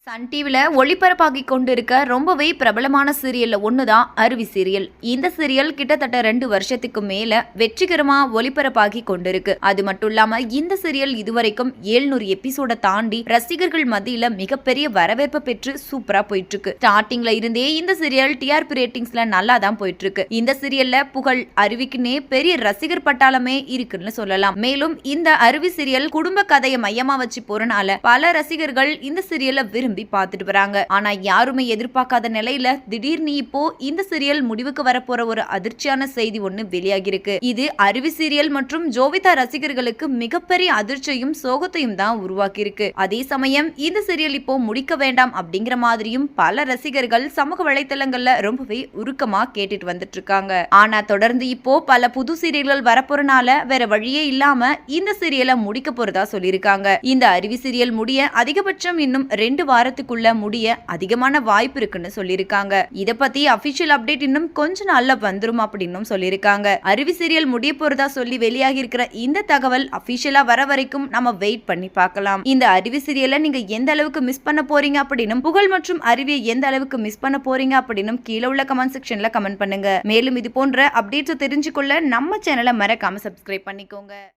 Sun டிவில ஒளிபரப்பாகி கொண்டிருக்க ரொம்பவே பிரபலமான சீரியல்ல ஒண்ணுதான் அருவி சீரியல். இந்த சீரியல் கிட்டத்தட்ட 2 வருஷத்துக்கு மேல வெற்றிகரமா ஒளிபரப்பாகி கொண்டிருக்கு. அது மட்டும் இல்லாம இந்த சீரியல் இதுவரைக்கும் 700 எபிசோட தாண்டி ரசிகர்கள் மத்தியில மிகப்பெரிய வரவேற்பு பெற்று சூப்பரா போயிட்டு இருக்கு. ஸ்டார்டிங்ல இருந்தே இந்த சீரியல் டிஆர்பி ரேட்டிங்ஸ்ல நல்லா தான் போயிட்டு இருக்கு. இந்த சீரியல்ல புகழ் அருவிக்குன்னே பெரிய ரசிகர் பட்டாளமே இருக்குன்னு சொல்லலாம். மேலும் இந்த அருவி சீரியல் குடும்ப கதையை மையமா வச்சு போறனால பல ரசிகர்கள் இந்த சீரியலை விரும்பி பார்த்துட்டு வராங்க. ஆனா யாருமே எதிர்பார்க்காத நிலையில திடீர்னு இப்போ இந்த சீரியல் முடிவுக்கு வரப்போற ஒரு அதிர்ச்சியான செய்தி ஒண்ணு வெளியாகி இருக்கு. இது அருவி சீரியல் மற்றும் ஜோவிதா ரசிகர்களுக்கு மிகப்பெரிய அதிர்ச்சியும் சோகத்தையும் தான் உருவாக்கி இருக்கு. அதே சமயம் இந்த சீரியல் இப்போ முடிக்க வேண்டாம் அப்படிங்கிற மாதிரியும் பல ரசிகர்கள் சமூக வலைதளங்கள்ல ரொம்பவே உருக்கமா கேட்டுட்டு வந்துட்டு இருக்காங்க. ஆனா தொடர்ந்து இப்போ பல புது சீரியல்கள் வரப்போறனால வேற வழியே இல்லாம இந்த சீரியலை முடிக்க போறதா சொல்லியிருக்காங்க. இந்த அருவி சீரியல் முடிய அதிகபட்சம் இன்னும் 2 வாரத்துக்குள்ள முடிய அதிகமான வாய்ப்பு இருக்குன்னு சொல்லியிருக்காங்க. இத பத்தி அபிஷியல் அப்டேட் இன்னும் கொஞ்ச நாள்ல வந்துரும் அப்படின்னு சொல்லியிருக்காங்க. அருவி சீரியல் முடிய போறதா சொல்லி வெளியாகி இருக்கிற இந்த தகவல் அபிஷியலா வர வரைக்கும் நம்ம வெயிட் பண்ணி பார்க்கலாம். இந்த அருவி சீரியலை நீங்க எந்த அளவுக்கு மிஸ் பண்ண போறீங்க அப்படின்னு புகழ் மற்றும் அருவியை எந்த அளவுக்கு மிஸ் பண்ண போறீங்க அப்படின்னு கீழே உள்ள கமெண்ட் செக்ஷன்ல கமெண்ட் பண்ணுங்க. மேலும் இது போன்ற அப்டேட்ஸ் தெரிஞ்சுக்கொள்ள நம்ம சேனலை மறக்காம சப்ஸ்கிரைப் பண்ணிக்கோங்க.